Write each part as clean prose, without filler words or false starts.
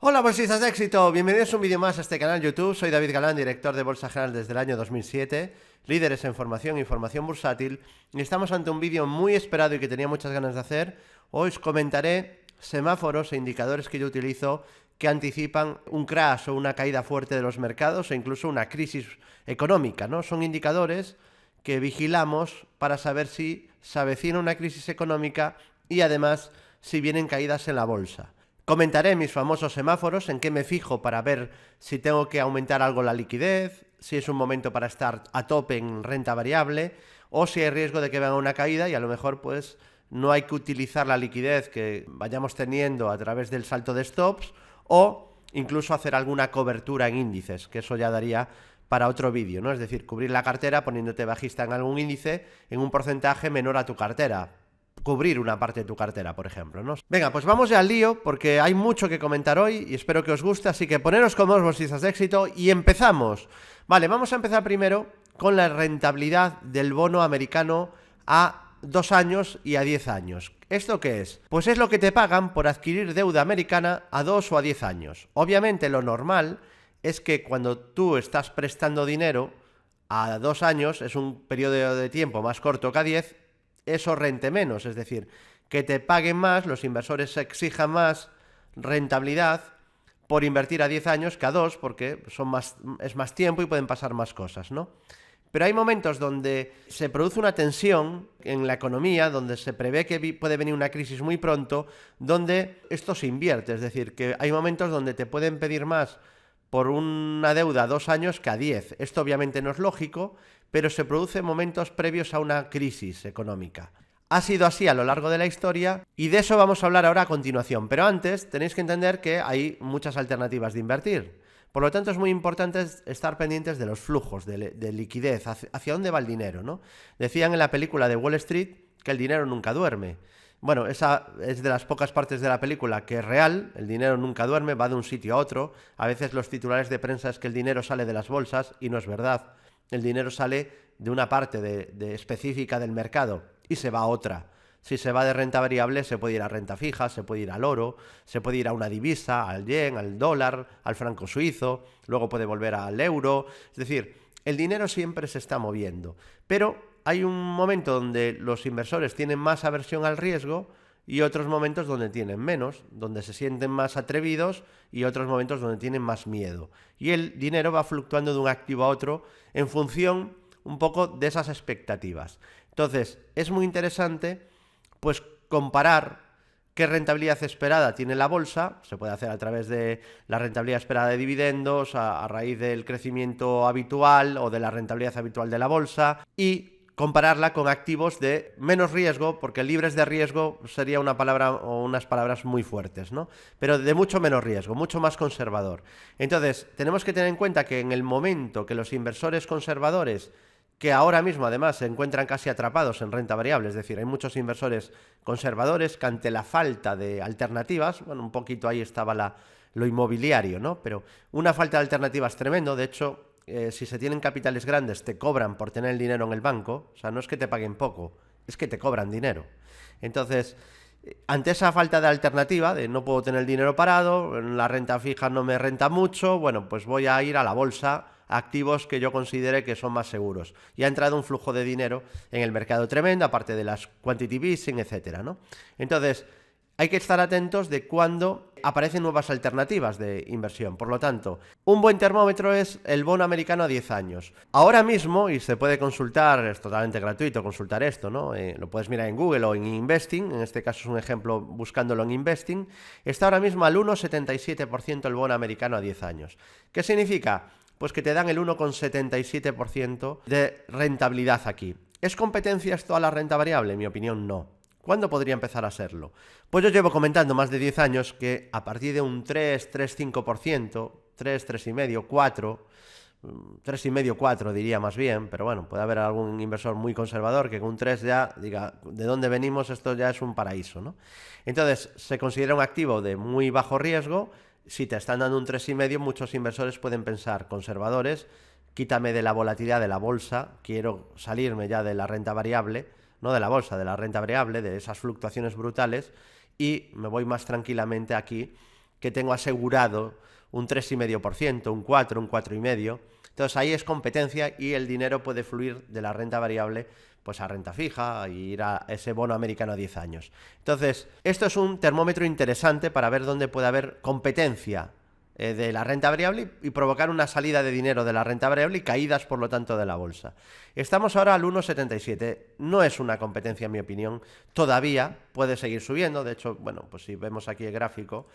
Hola bolsistas de éxito, bienvenidos a un vídeo más a este canal YouTube. Soy David Galán, director de Bolsa General desde el año 2007, líderes en formación e información bursátil, y estamos ante un vídeo muy esperado y que tenía muchas ganas de hacer. Hoy os comentaré semáforos e indicadores que yo utilizo que anticipan un crash o una caída fuerte de los mercados o incluso una crisis económica, ¿no? Son indicadores que vigilamos para saber si se avecina una crisis económica y además si vienen caídas en la bolsa. Comentaré mis famosos semáforos, en qué me fijo para ver si tengo que aumentar algo la liquidez, si es un momento para estar a tope en renta variable o si hay riesgo de que venga una caída y a lo mejor pues no hay que utilizar la liquidez que vayamos teniendo a través del salto de stops o incluso hacer alguna cobertura en índices, que eso ya daría para otro vídeo, ¿no? Es decir, cubrir la cartera poniéndote bajista en algún índice en un porcentaje menor a tu cartera. Cubrir una parte de tu cartera, por ejemplo, ¿no? Venga, pues vamos ya al lío, porque hay mucho que comentar hoy y espero que os guste, así que poneros cómodos, bolsistas de éxito, y empezamos. Vale, vamos a empezar primero con la rentabilidad del bono americano a 2 años y a 10 años. ¿Esto qué es? Pues es lo que te pagan por adquirir deuda americana a 2 o a 10 años. Obviamente lo normal es que cuando tú estás prestando dinero a 2 años, es un periodo de tiempo más corto que a 10, eso rente menos, es decir, que te paguen más, los inversores exijan más rentabilidad por invertir a 10 años que a 2, porque es más tiempo y pueden pasar más cosas, ¿no? Pero hay momentos donde se produce una tensión en la economía, donde se prevé que puede venir una crisis muy pronto, donde esto se invierte, es decir, que hay momentos donde te pueden pedir más por una deuda a 2 años que a 10. Esto obviamente no es lógico, pero se produce en momentos previos a una crisis económica. Ha sido así a lo largo de la historia y de eso vamos a hablar ahora a continuación. Pero antes tenéis que entender que hay muchas alternativas de invertir. Por lo tanto, es muy importante estar pendientes de los flujos de liquidez, hacia dónde va el dinero, ¿no? Decían en la película de Wall Street que el dinero nunca duerme. Bueno, esa es de las pocas partes de la película que es real, el dinero nunca duerme, va de un sitio a otro. A veces los titulares de prensa es que el dinero sale de las bolsas y no es verdad. El dinero sale de una parte específica del mercado y se va a otra. Si se va de renta variable, se puede ir a renta fija, se puede ir al oro, se puede ir a una divisa, al yen, al dólar, al franco suizo, luego puede volver al euro. Es decir, el dinero siempre se está moviendo. Pero hay un momento donde los inversores tienen más aversión al riesgo y otros momentos donde tienen menos, donde se sienten más atrevidos y otros momentos donde tienen más miedo. Y el dinero va fluctuando de un activo a otro en función un poco de esas expectativas. Entonces, es muy interesante pues comparar qué rentabilidad esperada tiene la bolsa. Se puede hacer a través de la rentabilidad esperada de dividendos, a raíz del crecimiento habitual o de la rentabilidad habitual de la bolsa, y compararla con activos de menos riesgo, porque libres de riesgo sería una palabra o unas palabras muy fuertes, ¿no? Pero de mucho menos riesgo, mucho más conservador. Entonces, tenemos que tener en cuenta que en el momento que los inversores conservadores, que ahora mismo además se encuentran casi atrapados en renta variable, es decir, hay muchos inversores conservadores que ante la falta de alternativas, bueno, un poquito ahí estaba lo inmobiliario, ¿no? Pero una falta de alternativas tremendo. De hecho, si se tienen capitales grandes, te cobran por tener el dinero en el banco. O sea, no es que te paguen poco, es que te cobran dinero. Entonces, ante esa falta de alternativa, de no puedo tener el dinero parado, la renta fija no me renta mucho, bueno, pues voy a ir a la bolsa, a activos que yo considere que son más seguros. Y ha entrado un flujo de dinero en el mercado tremendo, aparte de las quantitative easing, etcétera, ¿no? Entonces, hay que estar atentos de cuándo aparecen nuevas alternativas de inversión. Por lo tanto, un buen termómetro es el bono americano a 10 años. Ahora mismo, y se puede consultar, es totalmente gratuito consultar esto, ¿no? Lo puedes mirar en Google o en Investing, en este caso es un ejemplo buscándolo en Investing, está ahora mismo al 1,77% el bono americano a 10 años. ¿Qué significa? Pues que te dan el 1,77% de rentabilidad aquí. ¿Es competencia esto a la renta variable? En mi opinión, no. ¿Cuándo podría empezar a serlo? Pues yo llevo comentando más de 10 años que a partir de un 3, 3,5%, 3, 3,5, 4, 3,5, 4 diría más bien, pero bueno, puede haber algún inversor muy conservador que con un 3 ya diga, ¿de dónde venimos? Esto ya es un paraíso, ¿no? Entonces, se considera un activo de muy bajo riesgo. Si te están dando un 3,5, muchos inversores pueden pensar, conservadores, quítame de la volatilidad de la bolsa, quiero salirme ya de la renta variable, no de la bolsa, de la renta variable, de esas fluctuaciones brutales, y me voy más tranquilamente aquí que tengo asegurado un 3,5%, un 4, un 4,5%. Entonces ahí es competencia y el dinero puede fluir de la renta variable pues a renta fija y ir a ese bono americano a 10 años. Entonces, esto es un termómetro interesante para ver dónde puede haber competencia de la renta variable y provocar una salida de dinero de la renta variable y caídas, por lo tanto, de la bolsa. Estamos ahora al 1,77. No es una competencia, en mi opinión. Todavía puede seguir subiendo. De hecho, bueno, pues si vemos aquí el gráfico,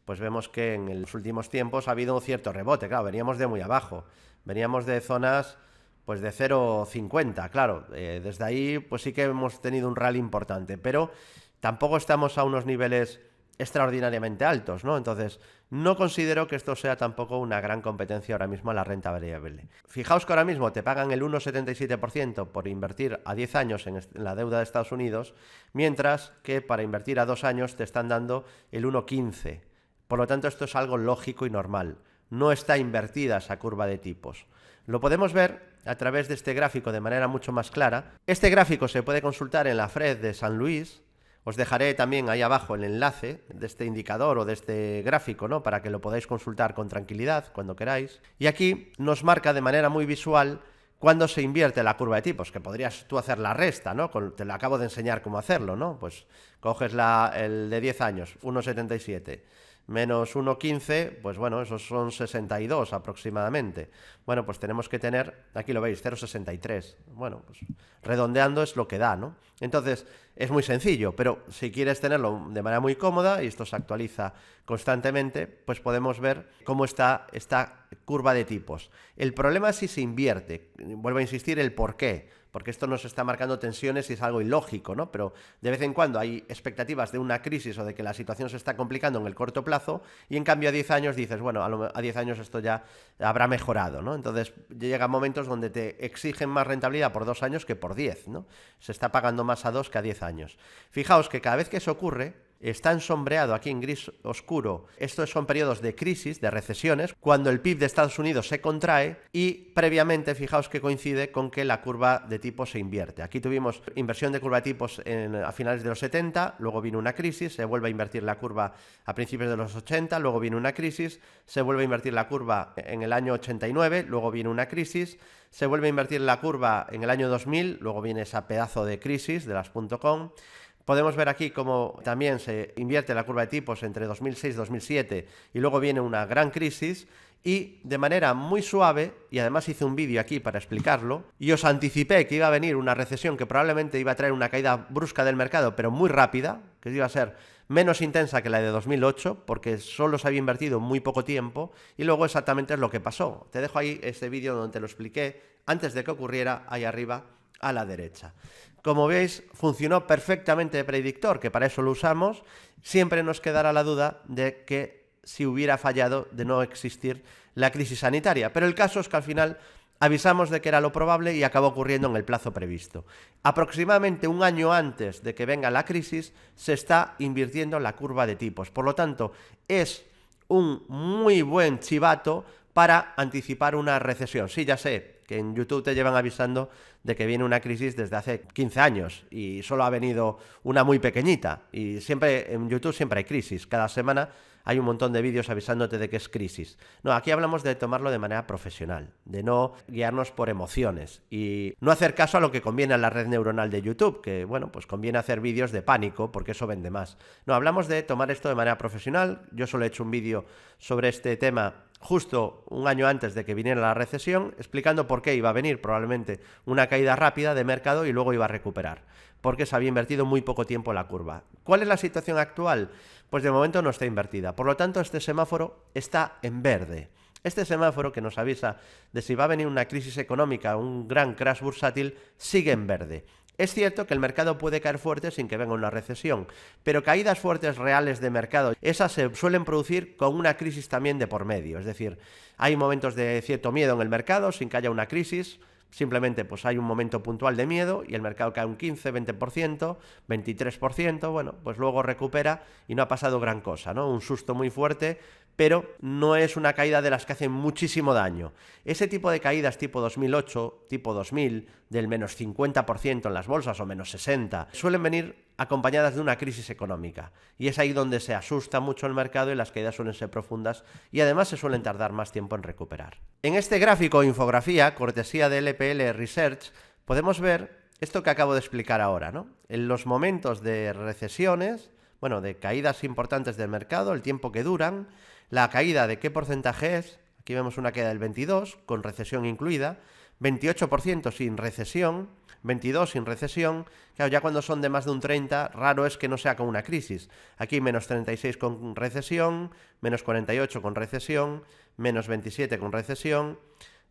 pues vemos que en los últimos tiempos ha habido un cierto rebote. Claro, veníamos de muy abajo. Veníamos de zonas pues de 0,50, claro. Desde ahí pues sí que hemos tenido un rally importante, pero tampoco estamos a unos niveles extraordinariamente altos, ¿no? Entonces, no considero que esto sea tampoco una gran competencia ahora mismo a la renta variable. Fijaos que ahora mismo te pagan el 1,77% por invertir a 10 años en la deuda de Estados Unidos, mientras que para invertir a 2 años te están dando el 1,15%. Por lo tanto, esto es algo lógico y normal. No está invertida esa curva de tipos. Lo podemos ver a través de este gráfico de manera mucho más clara. Este gráfico se puede consultar en la FRED de San Luis. Os dejaré también ahí abajo el enlace de este indicador o de este gráfico, ¿no? Para que lo podáis consultar con tranquilidad cuando queráis. Y aquí nos marca de manera muy visual cuando se invierte la curva de tipos, que podrías tú hacer la resta, ¿no? Te lo acabo de enseñar cómo hacerlo, ¿no? Pues coges el de 10 años, 1,77. Menos 1,15, pues bueno, esos son 62 aproximadamente. Bueno, pues tenemos que tener, aquí lo veis, 0,63. Bueno, pues redondeando es lo que da, ¿no? Entonces, es muy sencillo, pero si quieres tenerlo de manera muy cómoda, y esto se actualiza constantemente, pues podemos ver cómo está esta curva de tipos. El problema es si se invierte. Vuelvo a insistir, el por qué. Porque esto nos está marcando tensiones y es algo ilógico, ¿no? Pero de vez en cuando hay expectativas de una crisis o de que la situación se está complicando en el corto plazo y en cambio a 10 años dices, bueno, a 10 años esto ya habrá mejorado, ¿no? Entonces llegan momentos donde te exigen más rentabilidad por 2 años que por 10, ¿no? Se está pagando más a 2 que a 10 años. Fijaos que cada vez que eso ocurre, está ensombreado aquí en gris oscuro. Estos son periodos de crisis, de recesiones, cuando el PIB de Estados Unidos se contrae y previamente, fijaos que coincide con que la curva de tipos se invierte. Aquí tuvimos inversión de curva de tipos a finales de los 70, luego vino una crisis, se vuelve a invertir la curva a principios de los 80, luego vino una crisis, se vuelve a invertir la curva en el año 89, luego vino una crisis, se vuelve a invertir la curva en el año 2000, luego viene esa pedazo de crisis de las .com. Podemos ver aquí cómo también se invierte la curva de tipos entre 2006 y 2007 y luego viene una gran crisis y de manera muy suave, y además hice un vídeo aquí para explicarlo, y os anticipé que iba a venir una recesión que probablemente iba a traer una caída brusca del mercado, pero muy rápida, que iba a ser menos intensa que la de 2008, porque solo se había invertido muy poco tiempo, y luego exactamente es lo que pasó. Te dejo ahí ese vídeo donde te lo expliqué antes de que ocurriera, ahí arriba a la derecha. Como veis, funcionó perfectamente de predictor, que para eso lo usamos. Siempre nos quedará la duda de que si hubiera fallado de no existir la crisis sanitaria. Pero el caso es que al final avisamos de que era lo probable y acabó ocurriendo en el plazo previsto. Aproximadamente un año antes de que venga la crisis, se está invirtiendo la curva de tipos. Por lo tanto, es un muy buen chivato para anticipar una recesión. Sí, ya sé que en YouTube te llevan avisando de que viene una crisis desde hace 15 años y solo ha venido una muy pequeñita. Y siempre en YouTube siempre hay crisis. Cada semana hay un montón de vídeos avisándote de que es crisis. No, aquí hablamos de tomarlo de manera profesional, de no guiarnos por emociones y no hacer caso a lo que conviene a la red neuronal de YouTube, que bueno, pues conviene hacer vídeos de pánico porque eso vende más. No, hablamos de tomar esto de manera profesional. Yo solo he hecho un vídeo sobre este tema justo un año antes de que viniera la recesión, explicando por qué iba a venir probablemente una caída rápida de mercado y luego iba a recuperar, porque se había invertido muy poco tiempo en la curva. ¿Cuál es la situación actual? Pues de momento no está invertida, por lo tanto este semáforo está en verde. Este semáforo que nos avisa de si va a venir una crisis económica, un gran crash bursátil, sigue en verde. Es cierto que el mercado puede caer fuerte sin que venga una recesión, pero caídas fuertes reales de mercado, esas se suelen producir con una crisis también de por medio. Es decir, hay momentos de cierto miedo en el mercado sin que haya una crisis. Simplemente pues hay un momento puntual de miedo y el mercado cae un 15, 20%, 23%, bueno, pues luego recupera y no ha pasado gran cosa, ¿no? Un susto muy fuerte, pero no es una caída de las que hacen muchísimo daño. Ese tipo de caídas tipo 2008, tipo 2000, del menos 50% en las bolsas o menos 60%, suelen venir acompañadas de una crisis económica. Y es ahí donde se asusta mucho el mercado y las caídas suelen ser profundas y además se suelen tardar más tiempo en recuperar. En este gráfico o infografía, cortesía de LPL Research, podemos ver esto que acabo de explicar ahora, ¿no? En los momentos de recesiones, bueno, de caídas importantes del mercado, el tiempo que duran, la caída de qué porcentaje es, aquí vemos una caída del 22, con recesión incluida, 28% sin recesión, 22 sin recesión, claro, ya cuando son de más de un 30, raro es que no sea con una crisis. Aquí menos 36 con recesión, menos 48 con recesión, menos 27 con recesión,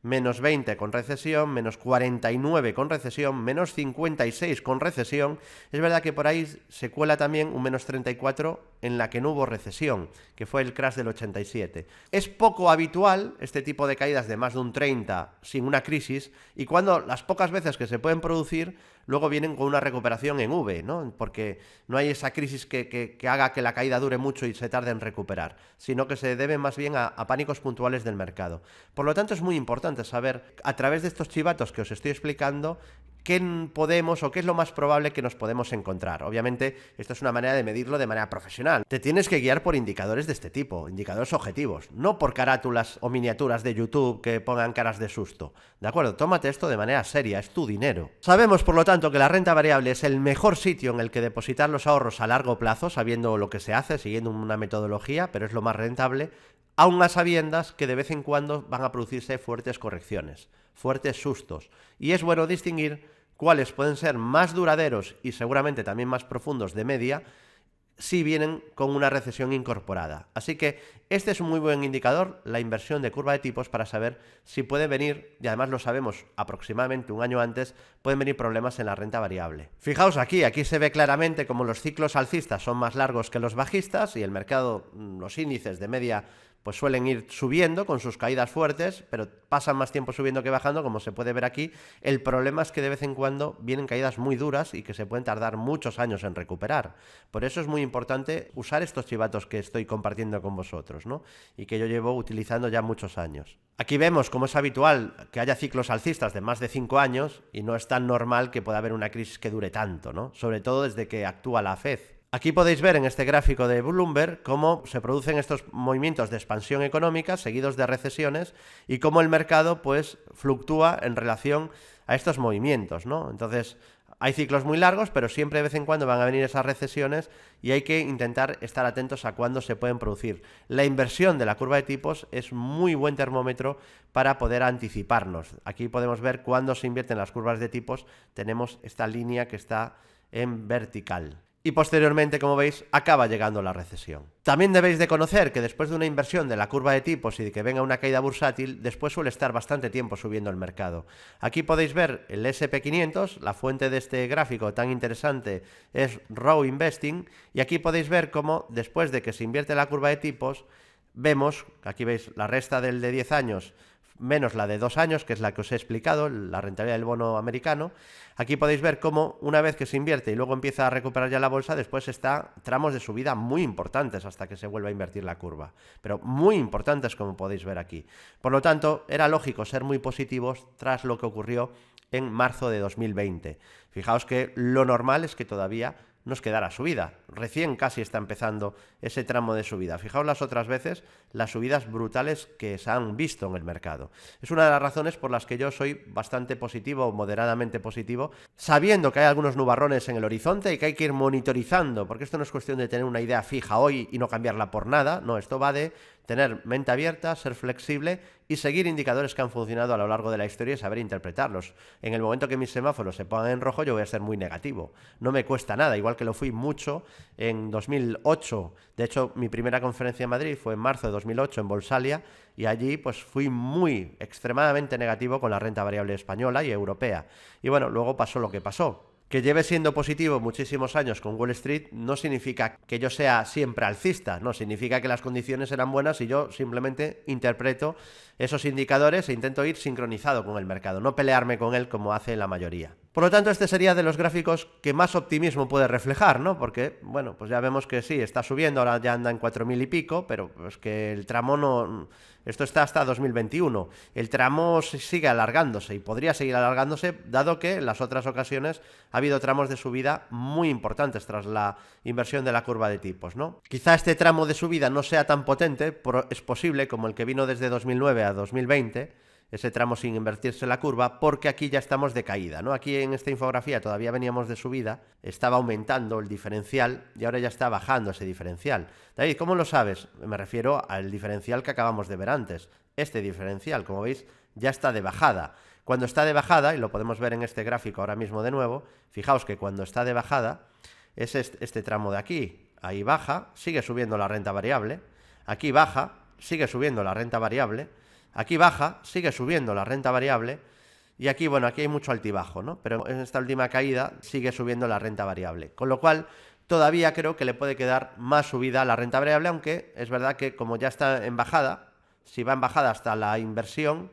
menos 20 con recesión, menos 49 con recesión, menos 56 con recesión. Es verdad que por ahí se cuela también un menos 34 en la que no hubo recesión, que fue el crash del 87. Es poco habitual este tipo de caídas de más de un 30 sin una crisis, y cuando las pocas veces que se pueden producir, luego vienen con una recuperación en V, ¿no? Porque no hay esa crisis que haga que la caída dure mucho y se tarde en recuperar, sino que se debe más bien a pánicos puntuales del mercado. Por lo tanto, es muy importante saber, a través de estos chivatos que os estoy explicando, qué podemos o qué es lo más probable que nos podemos encontrar. Obviamente, esto es una manera de medirlo de manera profesional. Te tienes que guiar por indicadores de este tipo, indicadores objetivos, no por carátulas o miniaturas de YouTube que pongan caras de susto. ¿De acuerdo? Tómate esto de manera seria, es tu dinero. Sabemos, por lo tanto, que la renta variable es el mejor sitio en el que depositar los ahorros a largo plazo, sabiendo lo que se hace, siguiendo una metodología, pero es lo más rentable, aun a sabiendas que de vez en cuando van a producirse fuertes correcciones, fuertes sustos. Y es bueno distinguir cuáles pueden ser más duraderos y seguramente también más profundos de media si vienen con una recesión incorporada. Así que este es un muy buen indicador, la inversión de curva de tipos, para saber si puede venir, y además lo sabemos aproximadamente un año antes, pueden venir problemas en la renta variable. Fijaos aquí se ve claramente como los ciclos alcistas son más largos que los bajistas y el mercado, los índices de media, pues suelen ir subiendo con sus caídas fuertes, pero pasan más tiempo subiendo que bajando, como se puede ver aquí. El problema es que de vez en cuando vienen caídas muy duras y que se pueden tardar muchos años en recuperar. Por eso es muy importante usar estos chivatos que estoy compartiendo con vosotros, ¿no? Y que yo llevo utilizando ya muchos años. Aquí vemos cómo es habitual que haya ciclos alcistas de más de 5 años y no es tan normal que pueda haber una crisis que dure tanto, ¿no? Sobre todo desde que actúa la Fed. Aquí podéis ver en este gráfico de Bloomberg cómo se producen estos movimientos de expansión económica seguidos de recesiones y cómo el mercado pues fluctúa en relación a estos movimientos, ¿no? Entonces, hay ciclos muy largos, pero siempre de vez en cuando van a venir esas recesiones y hay que intentar estar atentos a cuándo se pueden producir. La inversión de la curva de tipos es muy buen termómetro para poder anticiparnos. Aquí podemos ver cuándo se invierten las curvas de tipos. Tenemos esta línea que está en vertical. Y posteriormente, como veis, acaba llegando la recesión. También debéis de conocer que después de una inversión de la curva de tipos y de que venga una caída bursátil, después suele estar bastante tiempo subiendo el mercado. Aquí podéis ver el SP500, la fuente de este gráfico tan interesante es Row Investing, y aquí podéis ver cómo después de que se invierte la curva de tipos, vemos, aquí veis la resta del de 10 años, menos la de 2 años, que es la que os he explicado, la rentabilidad del bono americano. Aquí podéis ver cómo una vez que se invierte y luego empieza a recuperar ya la bolsa, después está tramos de subida muy importantes hasta que se vuelva a invertir la curva, pero muy importantes, como podéis ver aquí. Por lo tanto, era lógico ser muy positivos tras lo que ocurrió en marzo de 2020. Fijaos que lo normal es que todavía nos quedará subida. Recién casi está empezando ese tramo de subida. Fijaos las otras veces, las subidas brutales que se han visto en el mercado. Es una de las razones por las que yo soy bastante positivo o moderadamente positivo, sabiendo que hay algunos nubarrones en el horizonte y que hay que ir monitorizando, porque esto no es cuestión de tener una idea fija hoy y no cambiarla por nada. No, esto va de tener mente abierta, ser flexible y seguir indicadores que han funcionado a lo largo de la historia y saber interpretarlos. En el momento que mis semáforos se pongan en rojo, yo voy a ser muy negativo. No me cuesta nada, igual que lo fui mucho en 2008. De hecho, mi primera conferencia en Madrid fue en marzo de 2008 en Bolsalia, y allí pues fui muy extremadamente negativo con la renta variable española y europea. Y bueno, luego pasó lo que pasó. Que lleve siendo positivo muchísimos años con Wall Street no significa que yo sea siempre alcista, no, significa que las condiciones eran buenas y yo simplemente interpreto esos indicadores e intento ir sincronizado con el mercado, no pelearme con él como hace la mayoría. Por lo tanto, este sería de los gráficos que más optimismo puede reflejar, ¿no? Porque, bueno, pues ya vemos que sí, está subiendo, ahora ya anda en 4.000 y pico, pero es que el tramo no... Esto está hasta 2021. El tramo sigue alargándose y podría seguir alargándose, dado que en las otras ocasiones ha habido tramos de subida muy importantes tras la inversión de la curva de tipos, ¿no? Quizá este tramo de subida no sea tan potente, pero es posible, como el que vino desde 2009 a 2020, ese tramo sin invertirse la curva, porque aquí ya estamos de caída, ¿no? Aquí en esta infografía todavía veníamos de subida, estaba aumentando el diferencial y ahora ya está bajando ese diferencial. David, ¿cómo lo sabes? Me refiero al diferencial que acabamos de ver antes. Este diferencial, como veis, ya está de bajada. Cuando está de bajada, y lo podemos ver en este gráfico ahora mismo de nuevo, fijaos que cuando está de bajada es este tramo de aquí. Ahí baja, sigue subiendo la renta variable. Aquí baja, sigue subiendo la renta variable. Aquí baja, sigue subiendo la renta variable y aquí, bueno, aquí hay mucho altibajo, ¿no? Pero en esta última caída sigue subiendo la renta variable, con lo cual todavía creo que le puede quedar más subida a la renta variable, aunque es verdad que como ya está en bajada, si va en bajada hasta la inversión,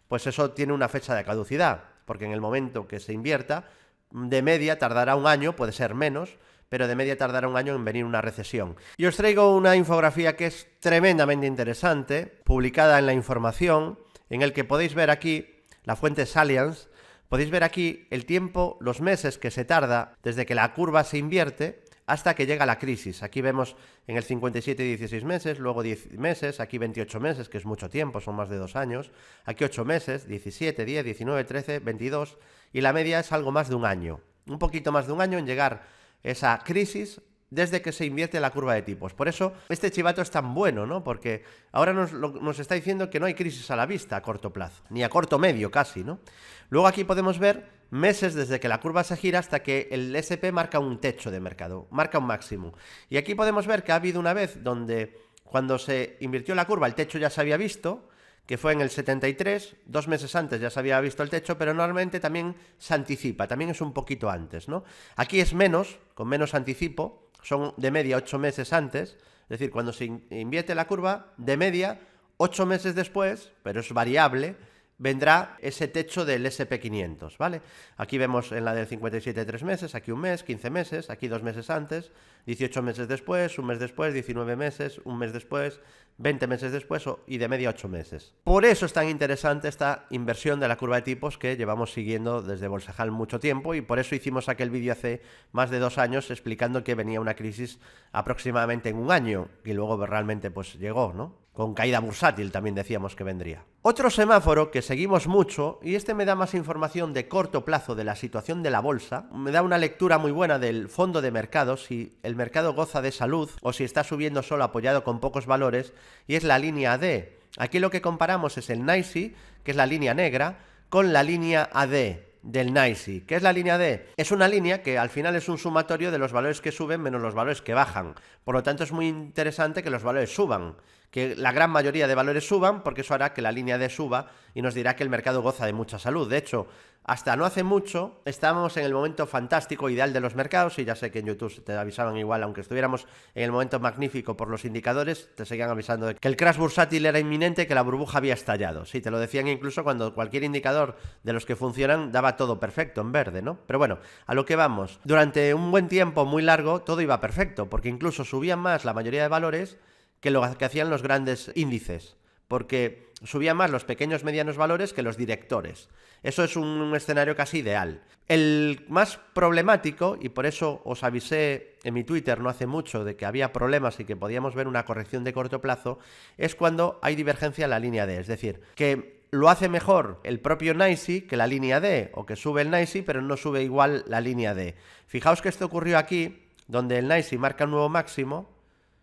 pues eso tiene una fecha de caducidad, porque en el momento que se invierta, de media tardará un año, puede ser menos, pero de media tardará un año en venir una recesión. Y os traigo una infografía que es tremendamente interesante, publicada en La Información, en el que podéis ver aquí, la fuente es Allianz, podéis ver aquí el tiempo, los meses que se tarda desde que la curva se invierte hasta que llega la crisis. Aquí vemos en el 57 16 meses, luego 10 meses, aquí 28 meses, que es mucho tiempo, son más de 2 años, aquí 8 meses, 17, 10, 19, 13, 22, y la media es algo más de un año, un poquito más de un año en llegar esa crisis desde que se invierte la curva de tipos. Por eso este chivato es tan bueno, ¿no? Porque ahora nos está diciendo que no hay crisis a la vista a corto plazo, ni a corto medio casi, ¿no? Luego aquí podemos ver meses desde que la curva se gira hasta que el SP marca un techo de mercado, marca un máximo. Y aquí podemos ver que ha habido una vez donde cuando se invirtió la curva el techo ya se había visto, que fue en el 73, 2 meses antes ya se había visto el techo, pero normalmente también se anticipa, también es un poquito antes, ¿no? Aquí es menos, con menos anticipo, son de media 8 meses antes, es decir, cuando se invierte la curva, de media 8 meses después, pero es variable, vendrá ese techo del SP500, ¿vale? Aquí vemos en la del 57 3 meses, aquí un mes, 15 meses, aquí 2 meses antes, 18 meses después, un mes después, 19 meses, un mes después, 20 meses después y de media 8 meses. Por eso es tan interesante esta inversión de la curva de tipos que llevamos siguiendo desde Bolsajal mucho tiempo y por eso hicimos aquel vídeo hace más de 2 años explicando que venía una crisis aproximadamente en un año y luego realmente pues llegó, ¿no? Con caída bursátil también decíamos que vendría. Otro semáforo que seguimos mucho, y este me da más información de corto plazo de la situación de la bolsa, me da una lectura muy buena del fondo de mercado, si el mercado goza de salud o si está subiendo solo apoyado con pocos valores, y es la línea AD. Aquí lo que comparamos es el NYSE, que es la línea negra, con la línea AD del NYSE. ¿Qué es la línea D? Es una línea que al final es un sumatorio de los valores que suben menos los valores que bajan. Por lo tanto, es muy interesante que los valores suban, que la gran mayoría de valores suban, porque eso hará que la línea D suba y nos dirá que el mercado goza de mucha salud. De hecho, hasta no hace mucho estábamos en el momento fantástico, ideal de los mercados, y ya sé que en YouTube te avisaban igual, aunque estuviéramos en el momento magnífico por los indicadores, te seguían avisando de que el crash bursátil era inminente, que la burbuja había estallado. Sí, te lo decían incluso cuando cualquier indicador de los que funcionan daba todo perfecto en verde, ¿no? Pero bueno, a lo que vamos. Durante un buen tiempo muy largo todo iba perfecto, porque incluso subían más la mayoría de valores que lo que hacían los grandes índices, porque subían más los pequeños medianos valores que los directores. Eso es un escenario casi ideal. El más problemático, y por eso os avisé en mi Twitter no hace mucho de que había problemas y que podíamos ver una corrección de corto plazo, es cuando hay divergencia en la línea D, es decir, que lo hace mejor el propio NYSE que la línea D, o que sube el NYSE pero no sube igual la línea D. Fijaos que esto ocurrió aquí, donde el NYSE marca un nuevo máximo,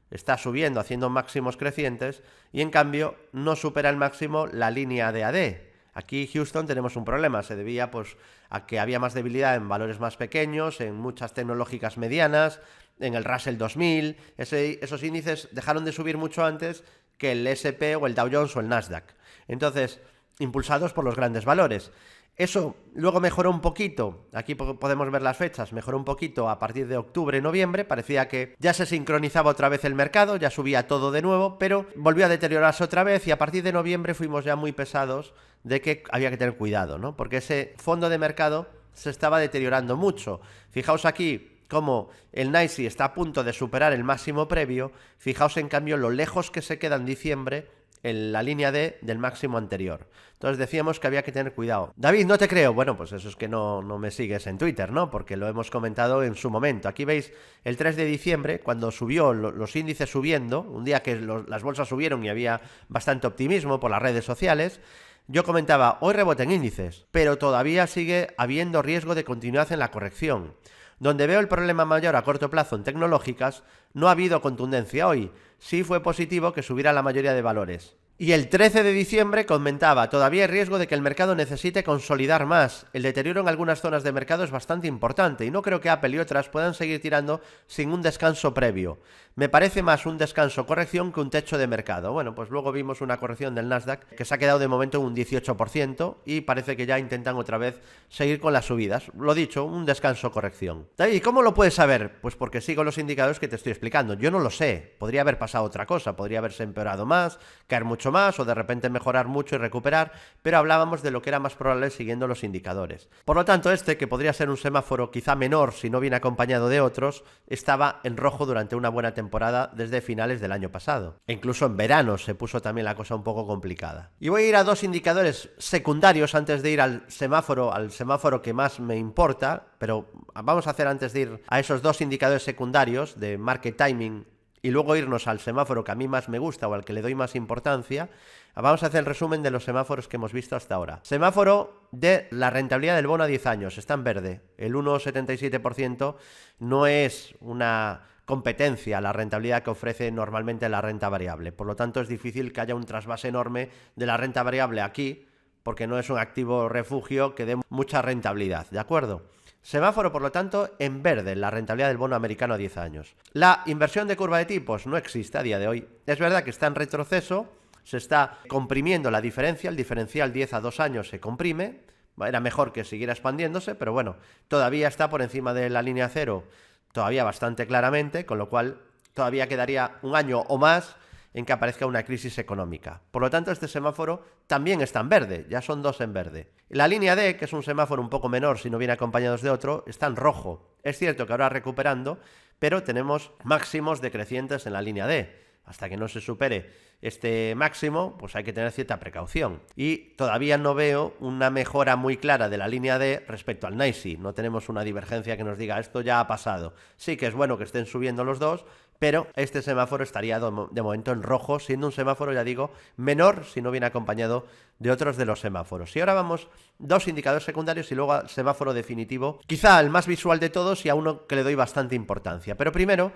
está subiendo, haciendo máximos crecientes, y en cambio no supera el máximo la línea de AD. Aquí Houston tenemos un problema, se debía pues a que había más debilidad en valores más pequeños, en muchas tecnológicas medianas, en el Russell 2000, esos índices dejaron de subir mucho antes que el SP o el Dow Jones o el Nasdaq. Entonces, impulsados por los grandes valores. Eso luego mejoró un poquito, aquí podemos ver las fechas, mejoró un poquito a partir de octubre, noviembre, parecía que ya se sincronizaba otra vez el mercado, ya subía todo de nuevo, pero volvió a deteriorarse otra vez y a partir de noviembre fuimos ya muy pesados de que había que tener cuidado, ¿no? Porque ese fondo de mercado se estaba deteriorando mucho. Fijaos aquí cómo el NYSE está a punto de superar el máximo previo. Fijaos en cambio lo lejos que se queda en diciembre en la línea D del máximo anterior. Entonces decíamos que había que tener cuidado. David, no te creo. Bueno, pues eso es que no me sigues en Twitter, ¿no? Porque lo hemos comentado en su momento. Aquí veis el 3 de diciembre, cuando subió los índices subiendo, un día que las bolsas subieron y había bastante optimismo por las redes sociales. Yo comentaba, hoy reboten índices, pero todavía sigue habiendo riesgo de continuidad en la corrección. Donde veo el problema mayor a corto plazo en tecnológicas, no ha habido contundencia hoy. Sí fue positivo que subiera la mayoría de valores. Y el 13 de diciembre comentaba, todavía hay riesgo de que el mercado necesite consolidar más. El deterioro en algunas zonas de mercado es bastante importante y no creo que Apple y otras puedan seguir tirando sin un descanso previo. Me parece más un descanso corrección que un techo de mercado. Bueno, pues luego vimos una corrección del Nasdaq que se ha quedado de momento en un 18% y parece que ya intentan otra vez seguir con las subidas. Lo dicho, un descanso corrección. David, ¿cómo lo puedes saber? Pues porque sigo los indicadores que te estoy explicando. Yo no lo sé. Podría haber pasado otra cosa. Podría haberse empeorado más, caer mucho más o de repente mejorar mucho y recuperar, pero hablábamos de lo que era más probable siguiendo los indicadores. Por lo tanto, este, que podría ser un semáforo quizá menor si no viene acompañado de otros, estaba en rojo durante una buena temporada desde finales del año pasado. E incluso en verano se puso también la cosa un poco complicada. Y voy a ir a dos indicadores secundarios antes de ir al semáforo que más me importa, pero vamos a hacer antes de ir a esos dos indicadores secundarios de market timing y luego irnos al semáforo que a mí más me gusta o al que le doy más importancia. Vamos a hacer el resumen de los semáforos que hemos visto hasta ahora. Semáforo de la rentabilidad del bono a 10 años, está en verde. El 1,77% no es una competencia a la rentabilidad que ofrece normalmente la renta variable. Por lo tanto, es difícil que haya un trasvase enorme de la renta variable aquí, porque no es un activo refugio que dé mucha rentabilidad, ¿de acuerdo? Semáforo, por lo tanto, en verde, la rentabilidad del bono americano a 10 años. La inversión de curva de tipos no existe a día de hoy. Es verdad que está en retroceso, se está comprimiendo la diferencia, el diferencial 10 a 2 años se comprime, era mejor que siguiera expandiéndose, pero bueno, todavía está por encima de la línea cero, todavía bastante claramente, con lo cual todavía quedaría un año o más en que aparezca una crisis económica. Por lo tanto, este semáforo también está en verde, ya son dos en verde. La línea D, que es un semáforo un poco menor si no viene acompañado de otro, está en rojo. Es cierto que ahora recuperando, pero tenemos máximos decrecientes en la línea D. Hasta que no se supere este máximo, pues hay que tener cierta precaución. Y todavía no veo una mejora muy clara de la línea D respecto al NYSE. No tenemos una divergencia que nos diga esto ya ha pasado. Sí que es bueno que estén subiendo los dos, pero este semáforo estaría de momento en rojo, siendo un semáforo, ya digo, menor si no viene acompañado de otros de los semáforos. Y ahora vamos dos indicadores secundarios y luego al semáforo definitivo, quizá el más visual de todos y a uno que le doy bastante importancia. Pero primero,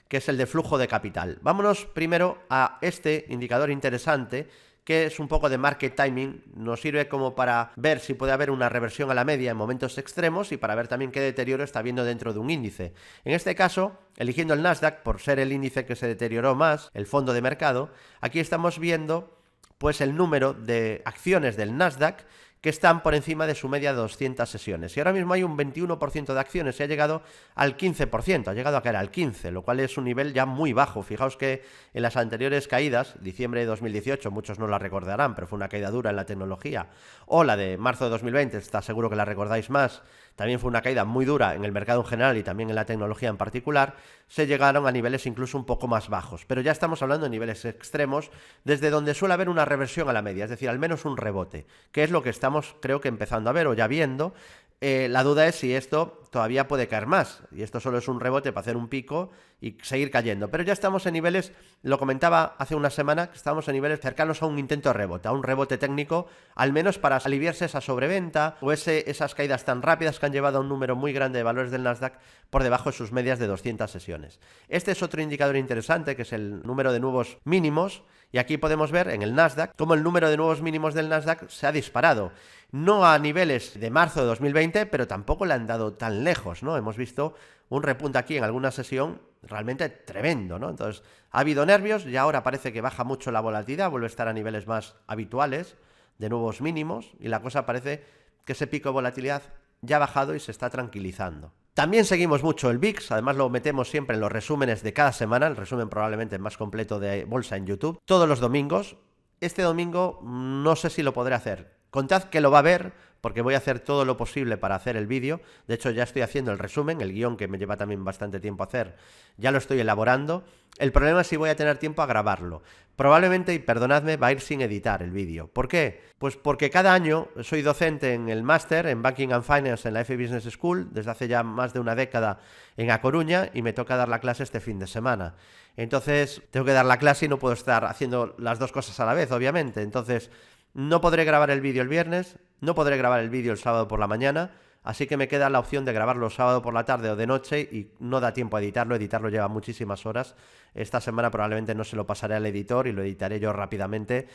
que es el de flujo de capital. Vámonos primero a este indicador interesante, que es un poco de market timing, nos sirve como para ver si puede haber una reversión a la media en momentos extremos y para ver también qué deterioro está habiendo dentro de un índice. En este caso, eligiendo el Nasdaq, por ser el índice que se deterioró más, el fondo de mercado, aquí estamos viendo pues el número de acciones del Nasdaq que están por encima de su media de 200 sesiones. Y ahora mismo hay un 21% de acciones, se ha llegado al 15%, ha llegado a caer al 15%, lo cual es un nivel ya muy bajo. Fijaos que en las anteriores caídas, diciembre de 2018, muchos no la recordarán, pero fue una caída dura en la tecnología, o la de marzo de 2020, está seguro que la recordáis más, también fue una caída muy dura en el mercado en general y también en la tecnología en particular, se llegaron a niveles incluso un poco más bajos. Pero ya estamos hablando de niveles extremos, desde donde suele haber una reversión a la media, es decir, al menos un rebote, que es lo que estamos, creo que empezando a ver o ya viendo. La duda es si esto todavía puede caer más, y esto solo es un rebote para hacer un pico y seguir cayendo, pero ya estamos en niveles, lo comentaba hace una semana, que estamos en niveles cercanos a un intento de rebote, a un rebote técnico, al menos para aliviarse esa sobreventa o esas caídas tan rápidas que han llevado a un número muy grande de valores del Nasdaq por debajo de sus medias de 200 sesiones. Este es otro indicador interesante, que es el número de nuevos mínimos, y aquí podemos ver en el Nasdaq cómo el número de nuevos mínimos del Nasdaq se ha disparado. No a niveles de marzo de 2020, pero tampoco le han dado tan lejos, ¿no? Hemos visto un repunte aquí en alguna sesión realmente tremendo, ¿no? Entonces, ha habido nervios y ahora parece que baja mucho la volatilidad, vuelve a estar a niveles más habituales de nuevos mínimos y la cosa parece que ese pico de volatilidad ya ha bajado y se está tranquilizando. También seguimos mucho el VIX, además lo metemos siempre en los resúmenes de cada semana, el resumen probablemente más completo de bolsa en YouTube, todos los domingos. Este domingo no sé si lo podré hacer. Contad que lo va a ver porque voy a hacer todo lo posible para hacer el vídeo. De hecho, ya estoy haciendo el resumen, el guión que me lleva también bastante tiempo hacer, ya lo estoy elaborando. El problema es si voy a tener tiempo a grabarlo. Probablemente, y perdonadme, va a ir sin editar el vídeo. ¿Por qué? Pues porque cada año soy docente en el máster en Banking and Finance en la F Business School, desde hace ya más de una década en A Coruña, y me toca dar la clase este fin de semana. Entonces, tengo que dar la clase y no puedo estar haciendo las dos cosas a la vez, obviamente. Entonces, no podré grabar el vídeo el viernes, no podré grabar el vídeo el sábado por la mañana, así que me queda la opción de grabarlo sábado por la tarde o de noche y no da tiempo a editarlo lleva muchísimas horas. Esta semana probablemente no se lo pasaré al editor y lo editaré yo rápidamente,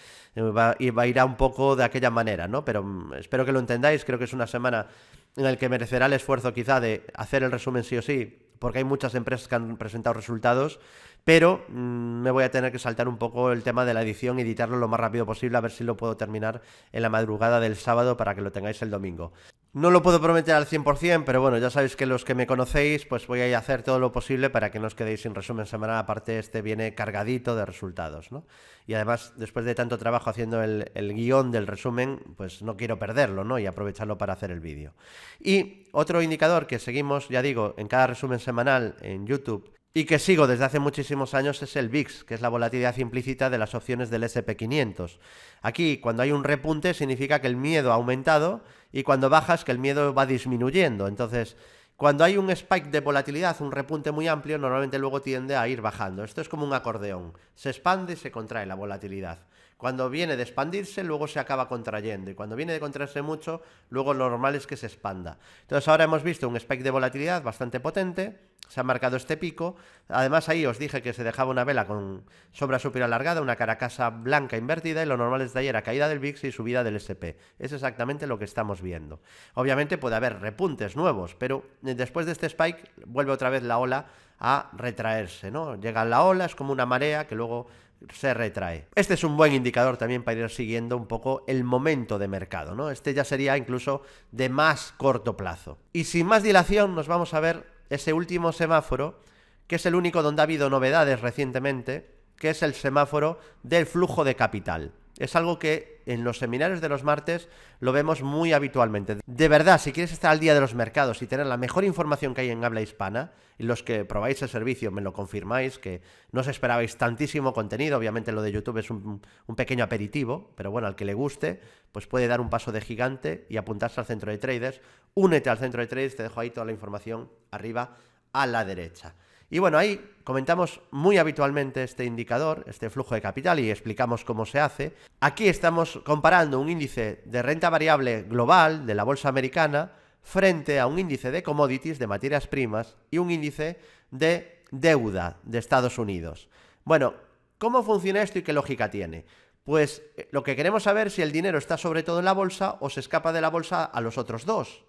irá un poco de aquella manera, ¿no? Pero espero que lo entendáis, creo que es una semana en la que merecerá el esfuerzo quizá de hacer el resumen sí o sí, porque hay muchas empresas que han presentado resultados, pero me voy a tener que saltar un poco el tema de la edición y editarlo lo más rápido posible, a ver si lo puedo terminar en la madrugada del sábado para que lo tengáis el domingo. No lo puedo prometer al 100%, pero bueno, ya sabéis que los que me conocéis, pues voy a hacer todo lo posible para que no os quedéis sin resumen semanal. Aparte, este viene cargadito de resultados, ¿no? Y además, después de tanto trabajo haciendo el guión del resumen, pues no quiero perderlo, ¿no? Y aprovecharlo para hacer el vídeo. Y otro indicador que seguimos, ya digo, en cada resumen semanal en YouTube, y que sigo desde hace muchísimos años, es el VIX, que es la volatilidad implícita de las opciones del SP500. Aquí, cuando hay un repunte, significa que el miedo ha aumentado, y cuando baja es que el miedo va disminuyendo. Entonces, cuando hay un spike de volatilidad, un repunte muy amplio, normalmente luego tiende a ir bajando. Esto es como un acordeón. Se expande y se contrae la volatilidad. Cuando viene de expandirse, luego se acaba contrayendo. Y cuando viene de contraerse mucho, luego lo normal es que se expanda. Entonces ahora hemos visto un spike de volatilidad bastante potente. Se ha marcado este pico. Además ahí os dije que se dejaba una vela con sombra superior alargada, una caracasa blanca invertida, y lo normal es de ayer era caída del VIX y subida del SP. Es exactamente lo que estamos viendo. Obviamente puede haber repuntes nuevos, pero después de este spike vuelve otra vez la ola a retraerse, ¿no? Llega la ola, es como una marea que luego se retrae. Este es un buen indicador también para ir siguiendo un poco el momento de mercado, ¿no? Este ya sería incluso de más corto plazo. Y sin más dilación nos vamos a ver ese último semáforo, que es el único donde ha habido novedades recientemente, que es el semáforo del flujo de capital. Es algo que en los seminarios de los martes lo vemos muy habitualmente. De verdad, si quieres estar al día de los mercados y tener la mejor información que hay en habla hispana, y los que probáis el servicio me lo confirmáis, que no os esperabais tantísimo contenido, obviamente lo de YouTube es un pequeño aperitivo, pero bueno, al que le guste, pues puede dar un paso de gigante y apuntarse al centro de traders. Únete al centro de traders, te dejo ahí toda la información arriba a la derecha. Y bueno, ahí comentamos muy habitualmente este indicador, este flujo de capital, y explicamos cómo se hace. Aquí estamos comparando un índice de renta variable global de la bolsa americana frente a un índice de commodities, de materias primas, y un índice de deuda de Estados Unidos. Bueno, ¿cómo funciona esto y qué lógica tiene? Pues lo que queremos saber es si el dinero está sobre todo en la bolsa o se escapa de la bolsa a los otros dos.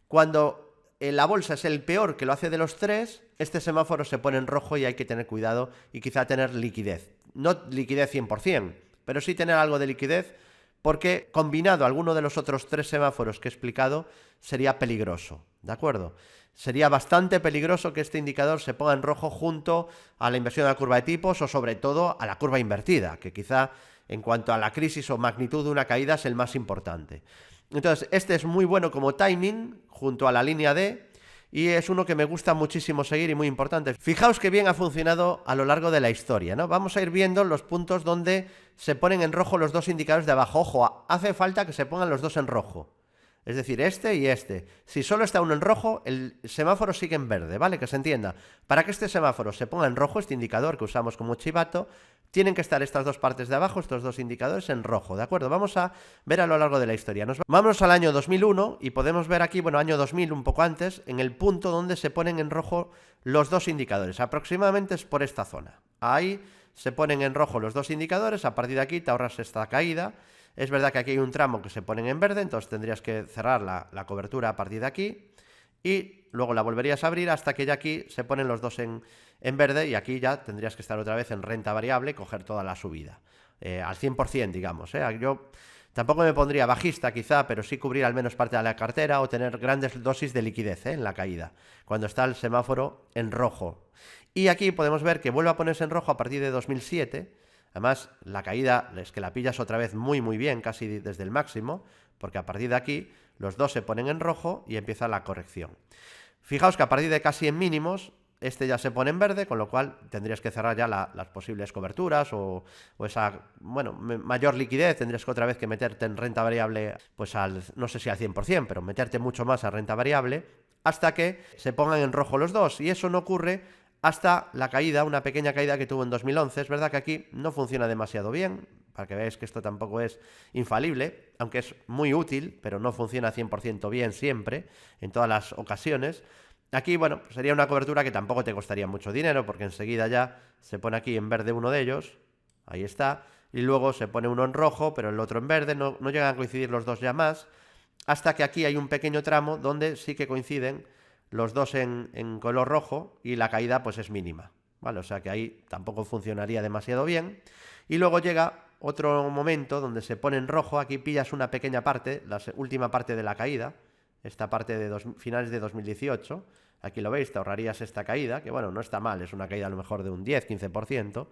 Cuando la bolsa es el peor que lo hace de los tres, este semáforo se pone en rojo y hay que tener cuidado y quizá tener liquidez. No liquidez 100%, pero sí tener algo de liquidez, porque combinado a alguno de los otros tres semáforos que he explicado sería peligroso, ¿de acuerdo? Sería bastante peligroso que este indicador se ponga en rojo junto a la inversión de la curva de tipos o sobre todo a la curva invertida, que quizá en cuanto a la crisis o magnitud de una caída es el más importante. Entonces, este es muy bueno como timing junto a la línea D y es uno que me gusta muchísimo seguir y muy importante. Fijaos que bien ha funcionado a lo largo de la historia, ¿no? Vamos a ir viendo los puntos donde se ponen en rojo los dos indicadores de abajo. Ojo, hace falta que se pongan los dos en rojo. Es decir, este y este. Si solo está uno en rojo, el semáforo sigue en verde, ¿vale? Que se entienda. Para que este semáforo se ponga en rojo, este indicador que usamos como chivato, tienen que estar estas dos partes de abajo, estos dos indicadores en rojo, ¿de acuerdo? Vamos a ver a lo largo de la historia. Vámonos al año 2001 y podemos ver aquí, bueno, año 2000, un poco antes, en el punto donde se ponen en rojo los dos indicadores. Aproximadamente es por esta zona. Ahí se ponen en rojo los dos indicadores, a partir de aquí te ahorras esta caída. Es verdad que aquí hay un tramo que se ponen en verde, entonces tendrías que cerrar la cobertura a partir de aquí y luego la volverías a abrir hasta que ya aquí se ponen los dos en verde y aquí ya tendrías que estar otra vez en renta variable y coger toda la subida. Al 100%, digamos. Yo tampoco me pondría bajista quizá, pero sí cubrir al menos parte de la cartera o tener grandes dosis de liquidez en la caída, cuando está el semáforo en rojo. Y aquí podemos ver que vuelve a ponerse en rojo a partir de 2007, Además, la caída es que la pillas otra vez muy muy bien, casi desde el máximo, porque a partir de aquí los dos se ponen en rojo y empieza la corrección. Fijaos que a partir de casi en mínimos, este ya se pone en verde, con lo cual tendrías que cerrar ya las posibles coberturas o esa, bueno, mayor liquidez. Tendrías que otra vez que meterte en renta variable, pues no sé si al 100%, pero meterte mucho más a renta variable, hasta que se pongan en rojo los dos. Y eso no ocurre hasta la caída, una pequeña caída que tuvo en 2011. Es verdad que aquí no funciona demasiado bien, para que veáis que esto tampoco es infalible, aunque es muy útil, pero no funciona 100% bien siempre, en todas las ocasiones. Aquí, bueno, sería una cobertura que tampoco te costaría mucho dinero, porque enseguida ya se pone aquí en verde uno de ellos, ahí está, y luego se pone uno en rojo, pero el otro en verde, no llegan a coincidir los dos ya más, hasta que aquí hay un pequeño tramo donde sí que coinciden los dos en color rojo y la caída pues es mínima, ¿vale? O sea que ahí tampoco funcionaría demasiado bien. Y luego llega otro momento donde se pone en rojo, aquí pillas una pequeña parte, la última parte de la caída, esta parte de finales de 2018, aquí lo veis, te ahorrarías esta caída, que bueno, no está mal, es una caída a lo mejor de un 10-15%,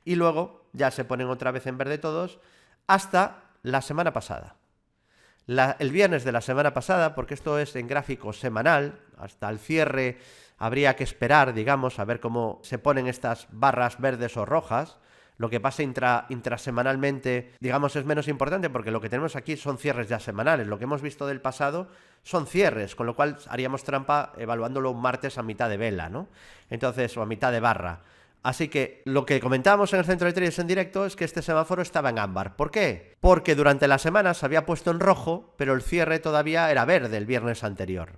y luego ya se ponen otra vez en verde todos, hasta la semana pasada. El viernes de la semana pasada, porque esto es en gráfico semanal, hasta el cierre habría que esperar, digamos, a ver cómo se ponen estas barras verdes o rojas. Lo que pasa intrasemanalmente, digamos, es menos importante porque lo que tenemos aquí son cierres ya semanales. Lo que hemos visto del pasado son cierres, con lo cual haríamos trampa evaluándolo un martes a mitad de vela, ¿no? Entonces, o a mitad de barra. Así que lo que comentábamos en el centro de traders en directo es que este semáforo estaba en ámbar. ¿Por qué? Porque durante la semana se había puesto en rojo, pero el cierre todavía era verde el viernes anterior.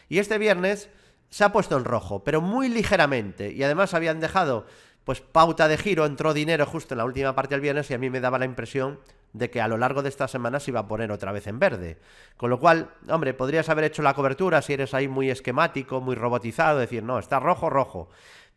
Y este viernes se ha puesto en rojo, pero muy ligeramente. Y además habían dejado pues pauta de giro, entró dinero justo en la última parte del viernes y a mí me daba la impresión de que a lo largo de esta semana se iba a poner otra vez en verde. Con lo cual, hombre, podrías haber hecho la cobertura si eres ahí muy esquemático, muy robotizado, decir, no, está rojo, rojo.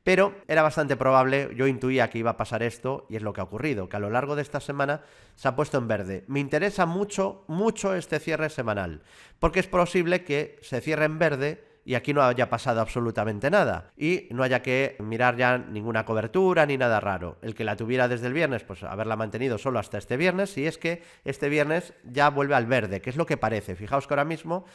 Pero era bastante probable, yo intuía que iba a pasar esto y es lo que ha ocurrido, que a lo largo de esta semana se ha puesto en verde. Me interesa mucho, mucho este cierre semanal, porque es posible que se cierre en verde y aquí no haya pasado absolutamente nada y no haya que mirar ya ninguna cobertura ni nada raro. El que la tuviera desde el viernes, pues haberla mantenido solo hasta este viernes, y es que este viernes ya vuelve al verde, que es lo que parece. Fijaos que ahora mismo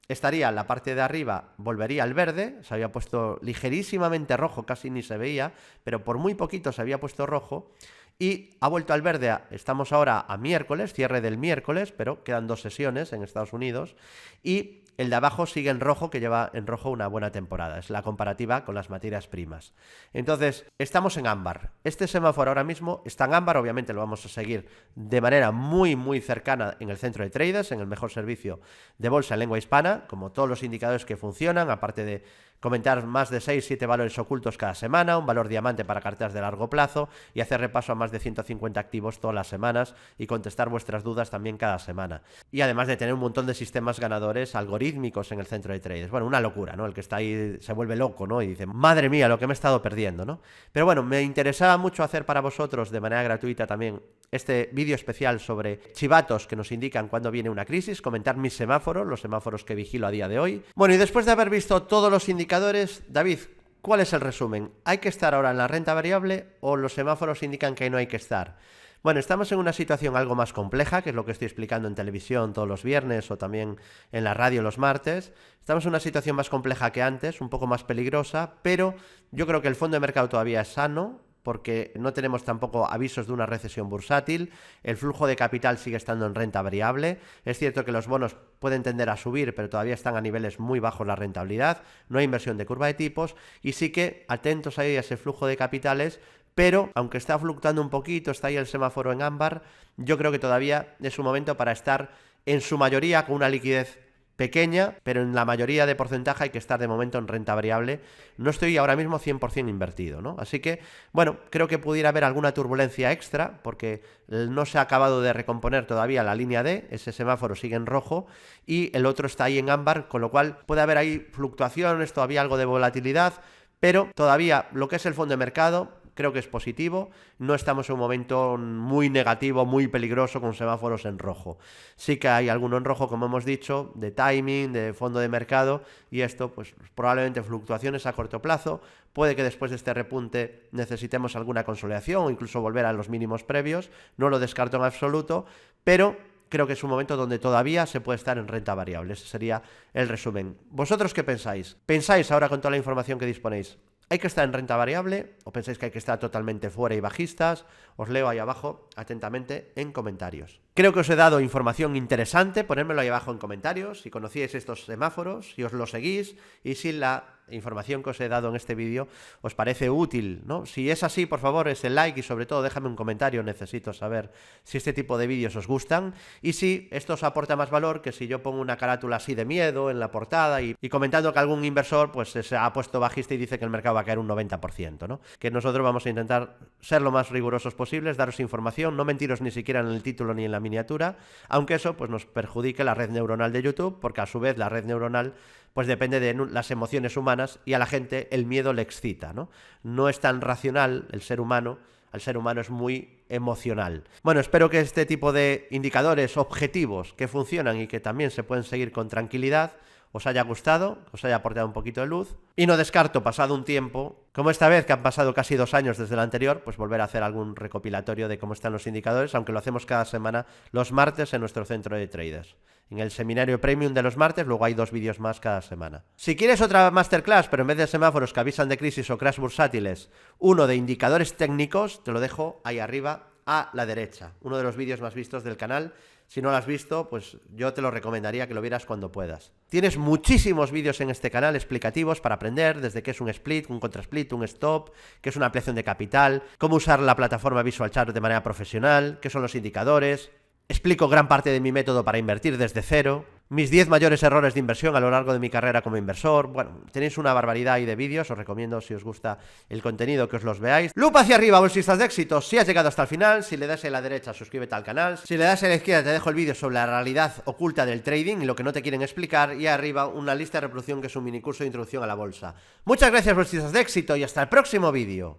estaría la parte de arriba, volvería al verde, se había puesto ligerísimamente rojo, casi ni se veía, pero por muy poquito se había puesto rojo y ha vuelto al verde. Estamos ahora a miércoles, cierre del miércoles, pero quedan 2 sesiones en Estados Unidos y el de abajo sigue en rojo, que lleva en rojo una buena temporada. Es la comparativa con las materias primas. Entonces, estamos en ámbar. Este semáforo ahora mismo está en ámbar. Obviamente lo vamos a seguir de manera muy, muy cercana en el centro de traders, en el mejor servicio de bolsa en lengua hispana, como todos los indicadores que funcionan, aparte de comentar más de 6-7 valores ocultos cada semana, un valor diamante para carteras de largo plazo y hacer repaso a más de 150 activos todas las semanas y contestar vuestras dudas también cada semana. Y además de tener un montón de sistemas ganadores algorítmicos en el centro de traders. Bueno, una locura, ¿no? El que está ahí se vuelve loco, ¿no? Y dice, madre mía, lo que me he estado perdiendo, ¿no? Pero bueno, me interesaba mucho hacer para vosotros de manera gratuita también este vídeo especial sobre chivatos que nos indican cuándo viene una crisis, comentar mis semáforos, los semáforos que vigilo a día de hoy. Bueno, y después de haber visto todos los indicadores, David, ¿cuál es el resumen? ¿Hay que estar ahora en la renta variable o los semáforos indican que no hay que estar? Bueno, estamos en una situación algo más compleja, que es lo que estoy explicando en televisión todos los viernes o también en la radio los martes. Estamos en una situación más compleja que antes, un poco más peligrosa, pero yo creo que el fondo de mercado todavía es sano, porque no tenemos tampoco avisos de una recesión bursátil, el flujo de capital sigue estando en renta variable, es cierto que los bonos pueden tender a subir, pero todavía están a niveles muy bajos la rentabilidad, no hay inversión de curva de tipos, y sí que atentos ahí a ese flujo de capitales, pero aunque está fluctuando un poquito, está ahí el semáforo en ámbar, yo creo que todavía es un momento para estar en su mayoría con una liquidez pequeña, pero en la mayoría de porcentaje hay que estar de momento en renta variable. No estoy ahora mismo 100% invertido, ¿no? Así que, bueno, creo que pudiera haber alguna turbulencia extra porque no se ha acabado de recomponer todavía la línea D, ese semáforo sigue en rojo y el otro está ahí en ámbar, con lo cual puede haber ahí fluctuaciones, todavía algo de volatilidad, pero todavía lo que es el fondo de mercado creo que es positivo, no estamos en un momento muy negativo, muy peligroso con semáforos en rojo. Sí que hay alguno en rojo, como hemos dicho, de timing, de fondo de mercado, y esto pues probablemente fluctuaciones a corto plazo, puede que después de este repunte necesitemos alguna consolidación o incluso volver a los mínimos previos, no lo descarto en absoluto, pero creo que es un momento donde todavía se puede estar en renta variable. Ese sería el resumen. ¿Vosotros qué pensáis? ¿Pensáis ahora con toda la información que disponéis? ¿Hay que estar en renta variable o pensáis que hay que estar totalmente fuera y bajistas? Os leo ahí abajo atentamente en comentarios. Creo que os he dado información interesante, ponérmelo ahí abajo en comentarios, si conocíais estos semáforos, si os lo seguís y si la información que os he dado en este vídeo os parece útil, ¿no? Si es así, por favor, ese like y sobre todo déjame un comentario, necesito saber si este tipo de vídeos os gustan y si esto os aporta más valor que si yo pongo una carátula así de miedo en la portada y comentando que algún inversor pues se ha puesto bajista y dice que el mercado va a caer un 90%, ¿no? Que nosotros vamos a intentar ser lo más rigurosos posibles, daros información, no mentiros ni siquiera en el título ni en la miniatura, aunque eso pues nos perjudique la red neuronal de YouTube, porque a su vez la red neuronal pues depende de las emociones humanas y a la gente el miedo le excita, ¿no? No es tan racional el ser humano, el ser humano es muy emocional. Bueno, espero que este tipo de indicadores objetivos que funcionan y que también se pueden seguir con tranquilidad os haya gustado, os haya aportado un poquito de luz. Y no descarto, pasado un tiempo, como esta vez que han pasado casi 2 años desde el anterior, pues volver a hacer algún recopilatorio de cómo están los indicadores, aunque lo hacemos cada semana los martes en nuestro centro de traders. En el seminario premium de los martes, luego hay 2 vídeos más cada semana. Si quieres otra masterclass, pero en vez de semáforos que avisan de crisis o crash bursátiles, uno de indicadores técnicos, te lo dejo ahí arriba a la derecha. Uno de los vídeos más vistos del canal. Si no lo has visto, pues yo te lo recomendaría que lo vieras cuando puedas. Tienes muchísimos vídeos en este canal explicativos para aprender desde qué es un split, un contrasplit, un stop, qué es una ampliación de capital, cómo usar la plataforma Visual Chart de manera profesional, qué son los indicadores. Explico gran parte de mi método para invertir desde cero, mis 10 mayores errores de inversión a lo largo de mi carrera como inversor. Bueno, tenéis una barbaridad ahí de vídeos, os recomiendo si os gusta el contenido que os los veáis. Lupa hacia arriba, bolsistas de éxito, si has llegado hasta el final. Si le das a la derecha, suscríbete al canal. Si le das a la izquierda, te dejo el vídeo sobre la realidad oculta del trading y lo que no te quieren explicar. Y arriba una lista de reproducción que es un mini curso de introducción a la bolsa. Muchas gracias, bolsistas de éxito, y hasta el próximo vídeo.